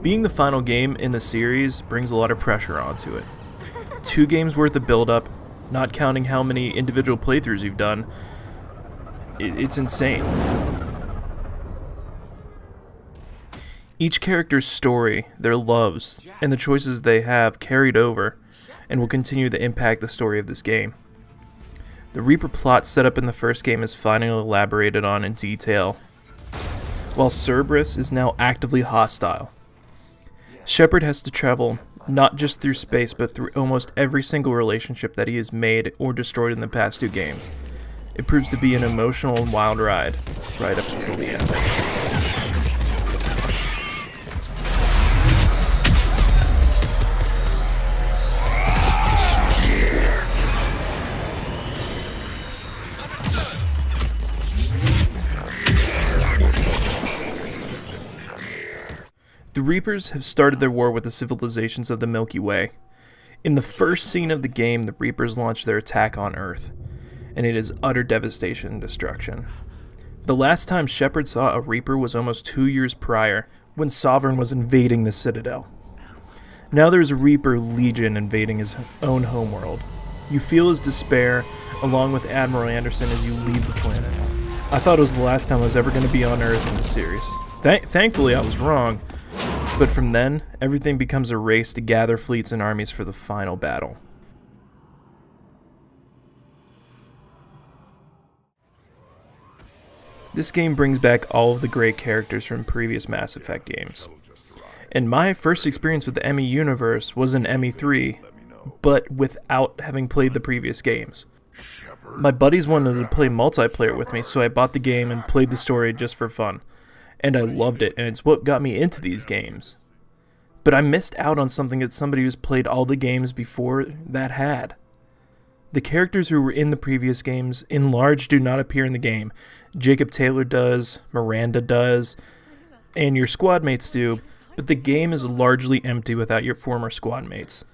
Being the final game in the series brings a lot of pressure onto it. 2 games worth of build-up, not counting how many individual playthroughs you've done. It's insane. Each character's story, their loves, and the choices they have carried over and will continue to impact the story of this game. The Reaper plot set up in the first game is finally elaborated on in detail, while Cerberus is now actively hostile. Shepard has to travel not just through space, but through almost every single relationship that he has made or destroyed in the past 2 games. It proves to be an emotional and wild ride, right up until the end. The Reapers have started their war with the civilizations of the Milky Way. In the first scene of the game, the Reapers launch their attack on Earth, and it is utter devastation and destruction. The last time Shepard saw a Reaper was almost 2 years prior, when Sovereign was invading the Citadel. Now there's a Reaper Legion invading his own homeworld. You feel his despair, along with Admiral Anderson, as you leave the planet. I thought it was the last time I was ever going to be on Earth in the series. Thankfully I was wrong. But from then, everything becomes a race to gather fleets and armies for the final battle. This game brings back all of the great characters from previous Mass Effect games. And my first experience with the ME universe was in ME3, but without having played the previous games. My buddies wanted to play multiplayer with me, so I bought the game and played the story just for fun. And I loved it, and it's what got me into these games. But I missed out on something that somebody who's played all the games before that had. The characters who were in the previous games, in large, do not appear in the game. Jacob Taylor does, Miranda does, and your squad mates do, but the game is largely empty without your former squad mates.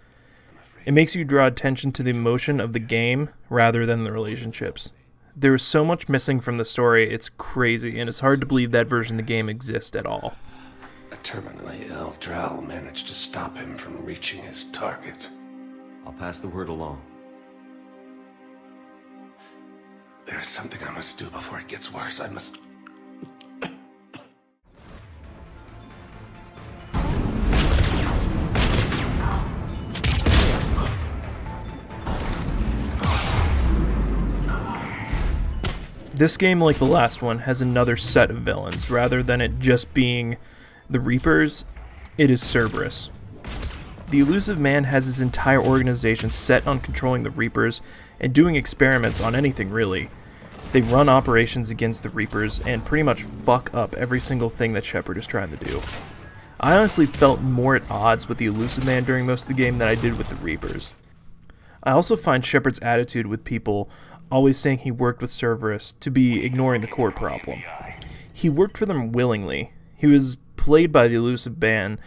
It makes you draw attention to the emotion of the game rather than the relationships. There is so much missing from the story, it's crazy, and it's hard to believe that version of the game exists at all. A terminally ill Drow managed to stop him from reaching his target. I'll pass the word along. There's something I must do before it gets worse. I must... This game, like the last one, has another set of villains. Rather than it just being the Reapers, it is Cerberus. The Illusive Man has his entire organization set on controlling the Reapers and doing experiments on anything, really. They run operations against the Reapers and pretty much fuck up every single thing that Shepard is trying to do. I honestly felt more at odds with the Illusive Man during most of the game than I did with the Reapers. I also find Shepard's attitude with people always saying he worked with Cerberus to be ignoring the core problem. He worked for them willingly. He was played by the Illusive Man,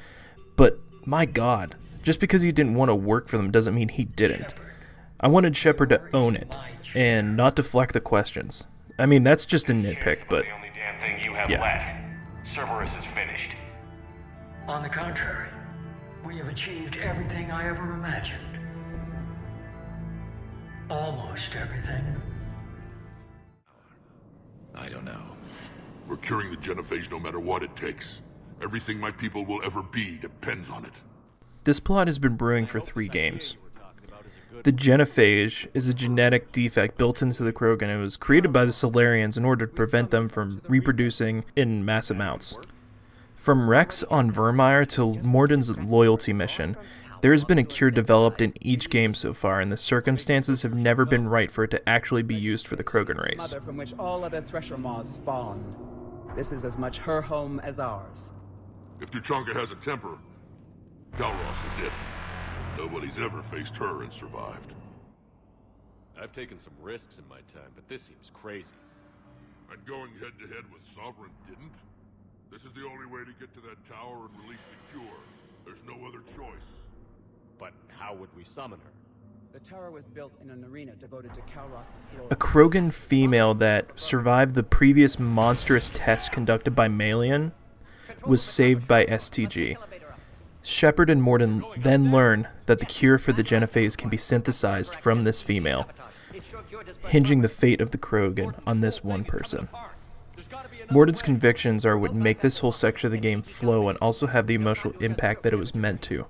but my god, just because he didn't want to work for them doesn't mean he didn't. I wanted Shepard to own it, and not deflect the questions. I mean, that's just a nitpick, but The only damn thing you have yeah. left. Cerberus is finished. On the contrary, we have achieved everything I ever imagined. Almost everything. I don't know. We're curing the genophage no matter what it takes. Everything my people will ever be depends on it. This plot has been brewing for 3 games. The genophage is a genetic defect built into the Krogan and was created by the Solarians in order to prevent them from reproducing in mass amounts. From Rex on Vermeer to Morden's loyalty mission, there has been a cure developed in each game so far, and the circumstances have never been right for it to actually be used for the Krogan race. Mother from which all other Thresher Maws spawned. This is as much her home as ours. If Tuchanka has a temper, Kalros is it. Nobody's ever faced her and survived. I've taken some risks in my time, but this seems crazy. And going head-to-head with Sovereign didn't? This is the only way to get to that tower and release the cure. There's no other choice. But how would we summon her? The tower was built in an arena devoted to Kalros' glory. A Krogan female that survived the previous monstrous test conducted by Malian was saved by STG. Shepard and Mordin then learn that the cure for the Genophage can be synthesized from this female, hinging the fate of the Krogan on this one person. Mordin's convictions are what make this whole section of the game flow and also have the emotional impact that it was meant to.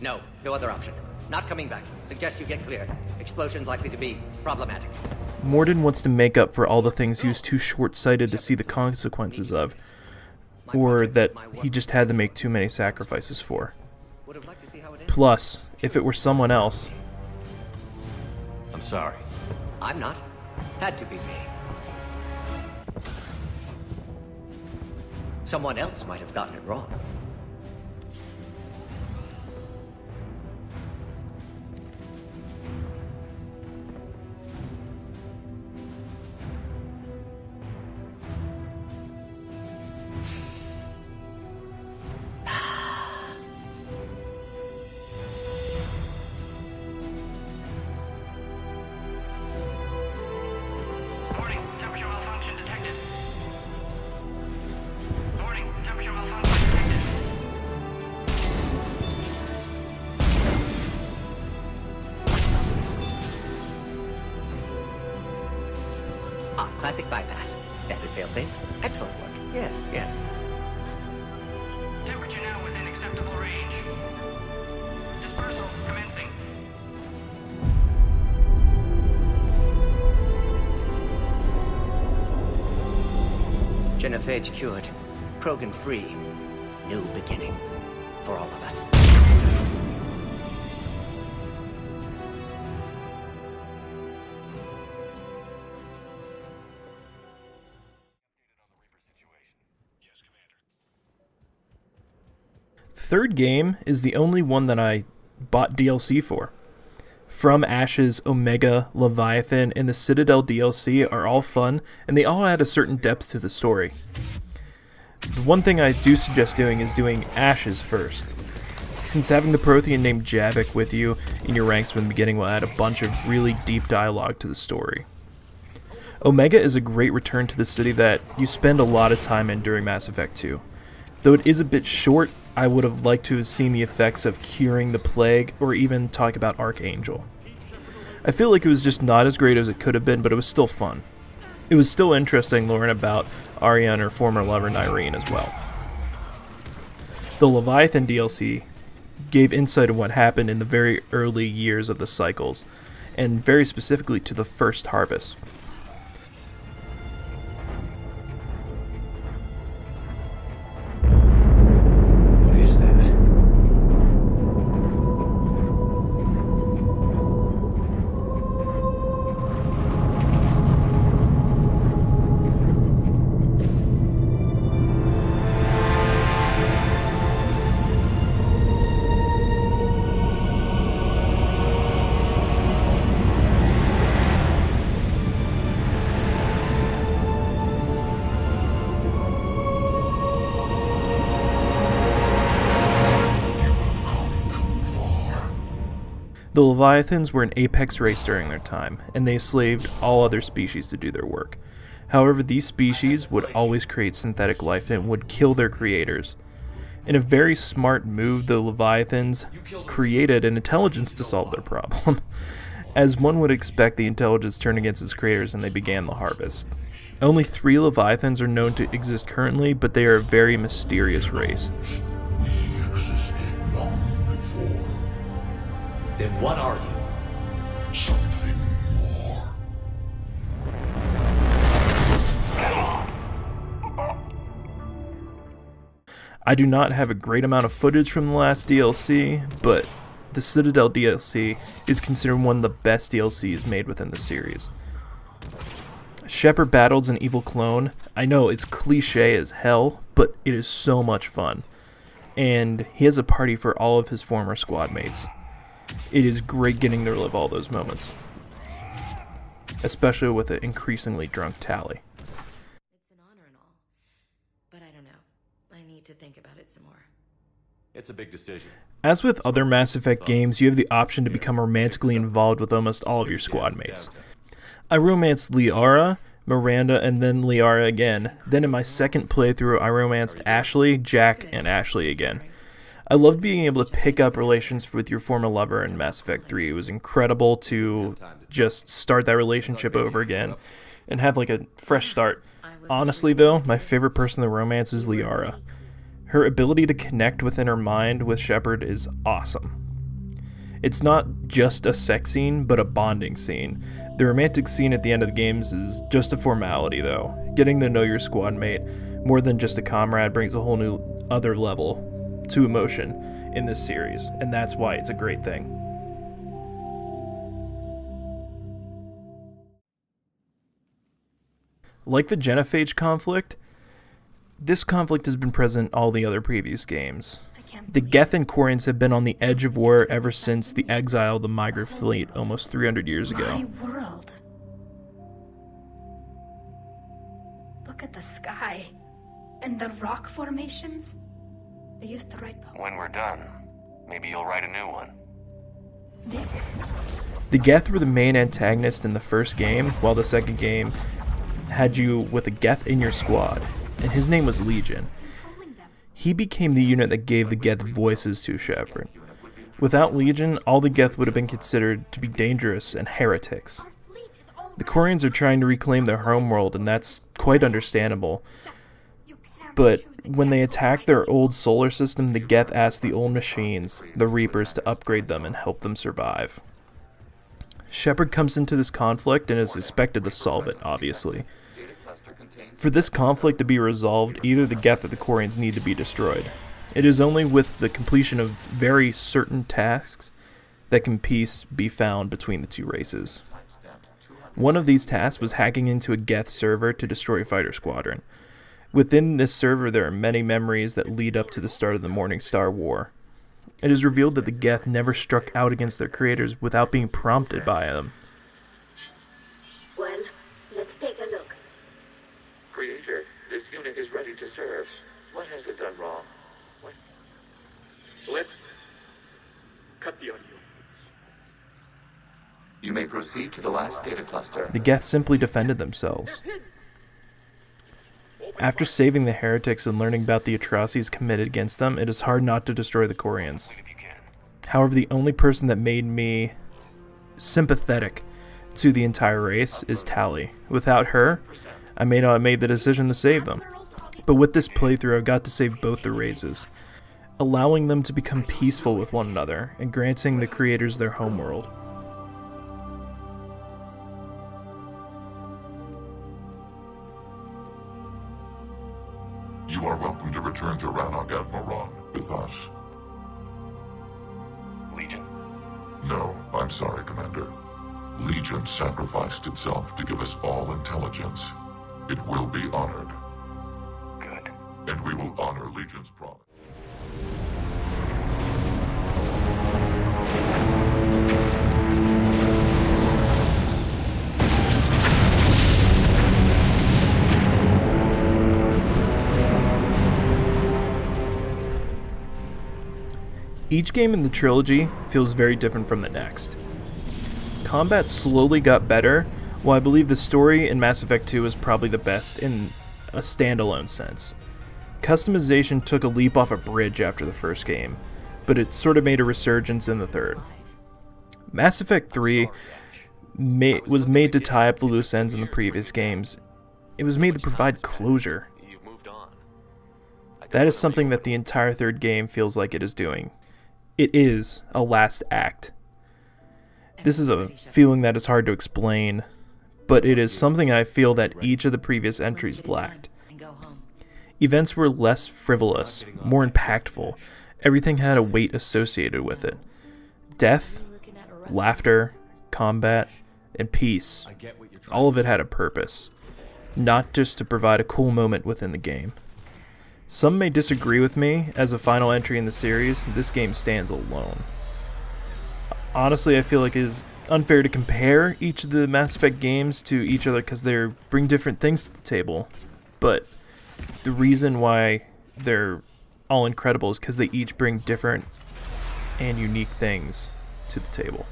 No other option. Not coming back. Suggest you get clear. Explosion's likely to be problematic. Mordin wants to make up for all the things he was too short-sighted to see the consequences of, or that he just had to make too many sacrifices for. Plus, if it were someone else... I'm sorry. I'm not. Had to be me. Someone else might have gotten it wrong. Warning, temperature malfunction detected. Warning, temperature malfunction detected. Classic bypass. Standard failsafes. Excellent work. Yes. Temperature now within acceptable range. Dispersal commencing. Genophage cured. Krogan free. New beginning. For all of us. Third game is the only one that I bought DLC for. From Ashes, Omega, Leviathan, and the Citadel DLC are all fun, and they all add a certain depth to the story. The one thing I do suggest doing is doing Ashes first, since having the Prothean named Javik with you in your ranks from the beginning will add a bunch of really deep dialogue to the story. Omega is a great return to the city that you spend a lot of time in during Mass Effect 2. Though it is a bit short, I would have liked to have seen the effects of curing the plague, or even talk about Archangel. I feel like it was just not as great as it could have been, but it was still fun. It was still interesting learning about Arya and her former lover Nyreen as well. The Leviathan DLC gave insight on what happened in the very early years of the cycles, and very specifically to the first harvest. What is that? The Leviathans were an apex race during their time, and they enslaved all other species to do their work. However, these species would always create synthetic life and would kill their creators. In a very smart move, the Leviathans created an intelligence to solve their problem. As one would expect, the intelligence turned against its creators and they began the harvest. Only 3 Leviathans are known to exist currently, but they are a very mysterious race. Then what are you? Something more. I do not have a great amount of footage from the last DLC, but the Citadel DLC is considered one of the best DLCs made within the series. Shepard battles an evil clone. I know it's cliche as hell, but it is so much fun. And he has a party for all of his former squad mates. It is great getting to relive all those moments, especially with an increasingly drunk Tali. It's an honor and all, but I don't know. I need to think about it some more. It's a big decision. As with other Mass Effect games, you have the option to become romantically involved with almost all of your squad mates. I romanced Liara, Miranda, and then Liara again. Then in my second playthrough, I romanced Ashley, Jack, and Ashley again. I loved being able to pick up relations with your former lover in Mass Effect 3. It was incredible to just start that relationship over again and have like a fresh start. Honestly though, my favorite person in the romance is Liara. Her ability to connect within her mind with Shepard is awesome. It's not just a sex scene, but a bonding scene. The romantic scene at the end of the games is just a formality though. Getting to know your squad mate more than just a comrade brings a whole new other level to emotion in this series, and that's why it's a great thing. Like the Genophage conflict, this conflict has been present in all the other previous games. The Geth and Quarians have been on the edge of war ever since the exile of the Migra fleet almost 300 years ago. My world. Look at the sky and the rock formations. They used to write poems. When we're done, maybe you'll write a new one. This. The Geth were the main antagonist in the first game, while the second game had you with a Geth in your squad, and his name was Legion. He became the unit that gave the Geth voices to Shepard. Without Legion, all the Geth would have been considered to be dangerous and heretics. The Quarians are trying to reclaim their homeworld, and that's quite understandable. But when they attack their old solar system, the Geth ask the old machines, the Reapers, to upgrade them and help them survive. Shepard comes into this conflict and is expected to solve it, obviously. For this conflict to be resolved, either the Geth or the Quarians need to be destroyed. It is only with the completion of very certain tasks that can peace be found between the two races. One of these tasks was hacking into a Geth server to destroy Fighter Squadron. Within this server there are many memories that lead up to the start of the Morningstar War. It is revealed that the Geth never struck out against their creators without being prompted by them. Well, let's take a look. Creator, this unit is ready to serve. What has it done wrong? Let's cut the audio. You may proceed to the last data cluster. The Geth simply defended themselves. After saving the heretics and learning about the atrocities committed against them, it is hard not to destroy the Quarians. However, the only person that made me sympathetic to the entire race is Tali. Without her, I may not have made the decision to save them. But with this playthrough, I've got to save both the races, allowing them to become peaceful with one another and granting the creators their homeworld. You are welcome to return to Rannoch Admiral with us. Legion. No, I'm sorry, Commander. Legion sacrificed itself to give us all intelligence. It will be honored. Good. And we will honor Legion's promise. Each game in the trilogy feels very different from the next. Combat slowly got better, while I believe the story in Mass Effect 2 is probably the best in a standalone sense. Customization took a leap off a bridge after the first game, but it sort of made a resurgence in the third. Mass Effect 3 was made to tie up the loose ends in the previous games. It was made to provide closure. That is something that the entire third game feels like it is doing. It is a last act. This is a feeling that is hard to explain, but it is something I feel that each of the previous entries lacked. Events were less frivolous, more impactful. Everything had a weight associated with it. Death, laughter, combat, and peace. All of it had a purpose, not just to provide a cool moment within the game. Some may disagree with me. As a final entry in the series, this game stands alone. Honestly, I feel like it is unfair to compare each of the Mass Effect games to each other because they bring different things to the table. But the reason why they're all incredible is because they each bring different and unique things to the table.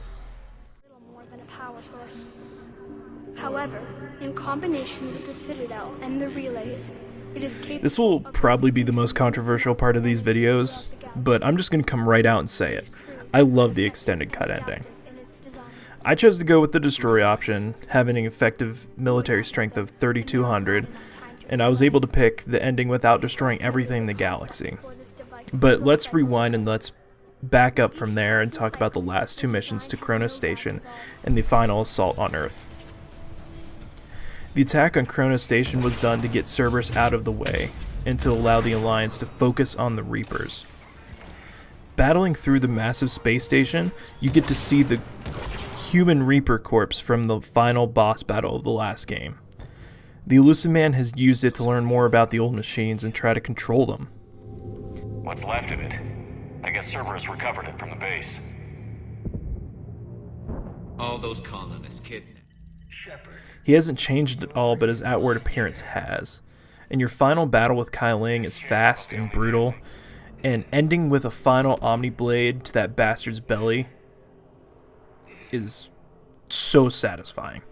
Little more than a power source. However, in combination with the Citadel and the relays, it is capable. This will probably be the most controversial part of these videos, but I'm just going to come right out and say it. I love the extended cut ending. I chose to go with the destroy option, having an effective military strength of 3,200, and I was able to pick the ending without destroying everything in the galaxy. But let's rewind and let's back up from there and talk about the last two missions to Kronos Station and the final assault on Earth. The attack on Kronos Station was done to get Cerberus out of the way and to allow the Alliance to focus on the Reapers. Battling through the massive space station, you get to see the human Reaper corpse from the final boss battle of the last game. The Illusive Man has used it to learn more about the old machines and try to control them. What's left of it? I guess Cerberus recovered it from the base. All those colonists kidnapped. He hasn't changed at all, but his outward appearance has. And your final battle with Kai Ling is fast and brutal, and ending with a final Omni Blade to that bastard's belly is so satisfying.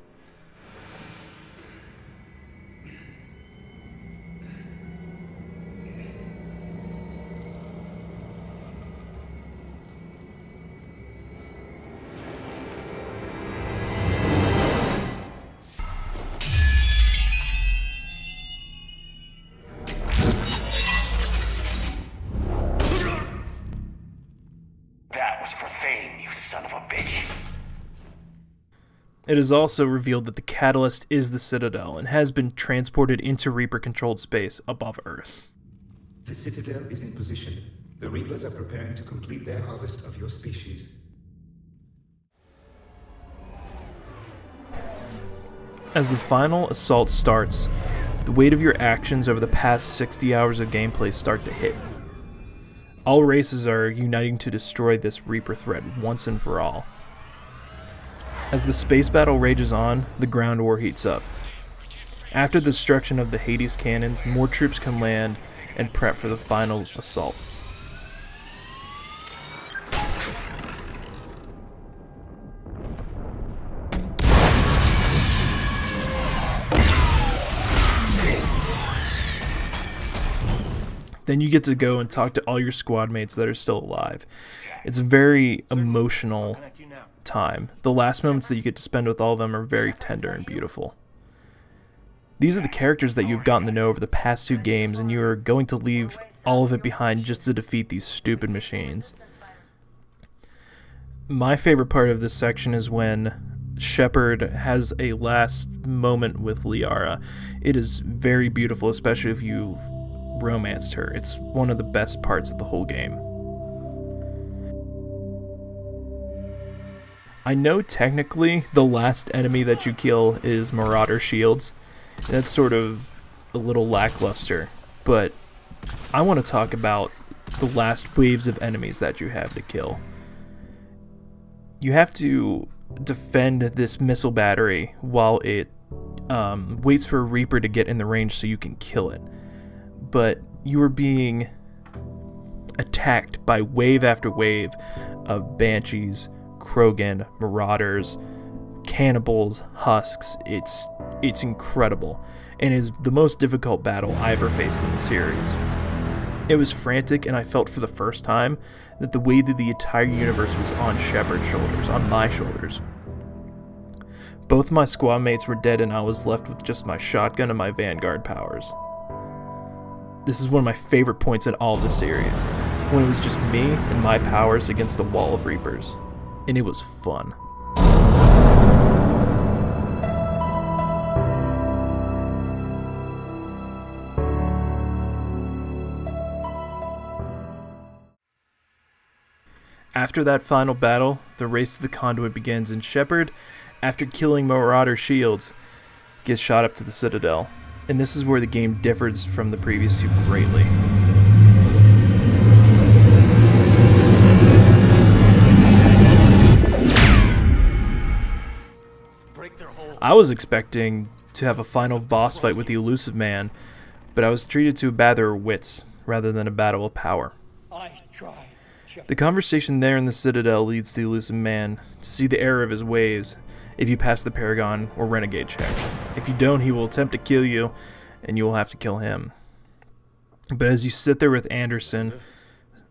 That was for Thane, you son of a bitch. It is also revealed that the Catalyst is the Citadel and has been transported into Reaper-controlled space above Earth. The Citadel is in position. The Reapers are preparing to complete their harvest of your species. As the final assault starts, the weight of your actions over the past 60 hours of gameplay start to hit. All races are uniting to destroy this Reaper threat once and for all. As the space battle rages on, the ground war heats up. After the destruction of the Hades cannons, more troops can land and prep for the final assault. Then you get to go and talk to all your squad mates that are still alive. It's a very emotional time. The last moments that you get to spend with all of them are very tender and beautiful. These are the characters that you've gotten to know over the past two games, and you are going to leave all of it behind just to defeat these stupid machines. My favorite part of this section is when Shepard has a last moment with Liara. It is very beautiful, especially if you romanced her. It's one of the best parts of the whole game. I know technically the last enemy that you kill is Marauder Shields. That's sort of a little lackluster, but I want to talk about the last waves of enemies that you have to kill. You have to defend this missile battery while it waits for a Reaper to get in the range so you can kill it. But you are being attacked by wave after wave of Banshees, Krogan, Marauders, Cannibals, Husks. It's incredible, and is the most difficult battle I ever faced in the series. It was frantic, and I felt for the first time that the weight of the entire universe was on Shepard's shoulders, on my shoulders. Both my squad mates were dead, and I was left with just my shotgun and my Vanguard powers. This is one of my favorite points in all of the series, when it was just me and my powers against a wall of Reapers, and it was fun. After that final battle, the race to the Conduit begins, and Shepard, after killing Marauder Shields, gets shot up to the Citadel. And this is where the game differs from the previous two greatly. I was expecting to have a final boss fight with the Illusive Man, but I was treated to a battle of wits rather than a battle of power. The conversation there in the Citadel leads the elusive man to see the error of his ways if you pass the Paragon or Renegade check. If you don't, he will attempt to kill you, and you will have to kill him. But as you sit there with Anderson,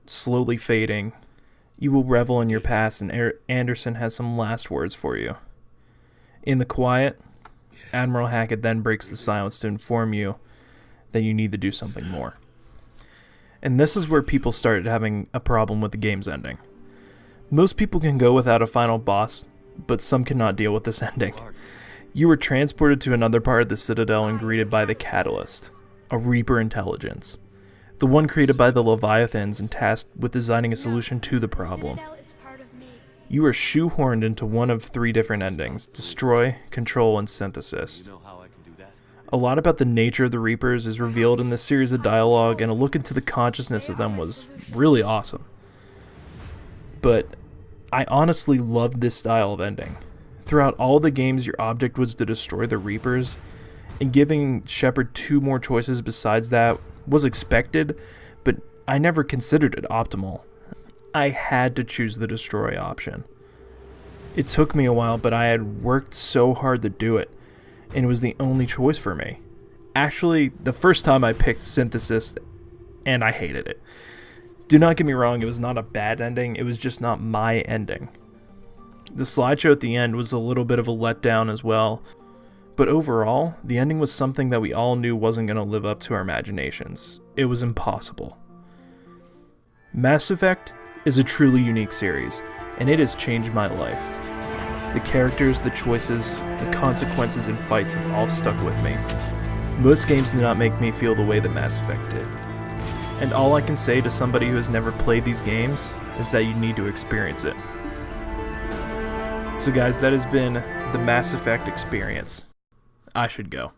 slowly fading, you will revel in your past, and Anderson has some last words for you. In the quiet, Admiral Hackett then breaks the silence to inform you that you need to do something more. And this is where people started having a problem with the game's ending. Most people can go without a final boss, but some cannot deal with this ending. You were transported to another part of the Citadel and greeted by the Catalyst, a Reaper intelligence, the one created by the Leviathans and tasked with designing a solution to the problem. You are shoehorned into one of 3 different endings: destroy, control, and synthesis. A lot about the nature of the Reapers is revealed in this series of dialogue, and a look into the consciousness of them was really awesome. But I honestly loved this style of ending. Throughout all the games, your object was to destroy the Reapers, and giving Shepard 2 more choices besides that was expected, but I never considered it optimal. I had to choose the destroy option. It took me a while, but I had worked so hard to do it, and it was the only choice for me. Actually, the first time I picked synthesis, and I hated it. Do not get me wrong, it was not a bad ending, it was just not my ending. The slideshow at the end was a little bit of a letdown as well, but overall, the ending was something that we all knew wasn't going to live up to our imaginations. It was impossible. Mass Effect is a truly unique series, and it has changed my life. The characters, the choices, the consequences, and fights have all stuck with me. Most games do not make me feel the way that Mass Effect did. And all I can say to somebody who has never played these games is that you need to experience it. So guys, that has been the Mass Effect experience. I should go.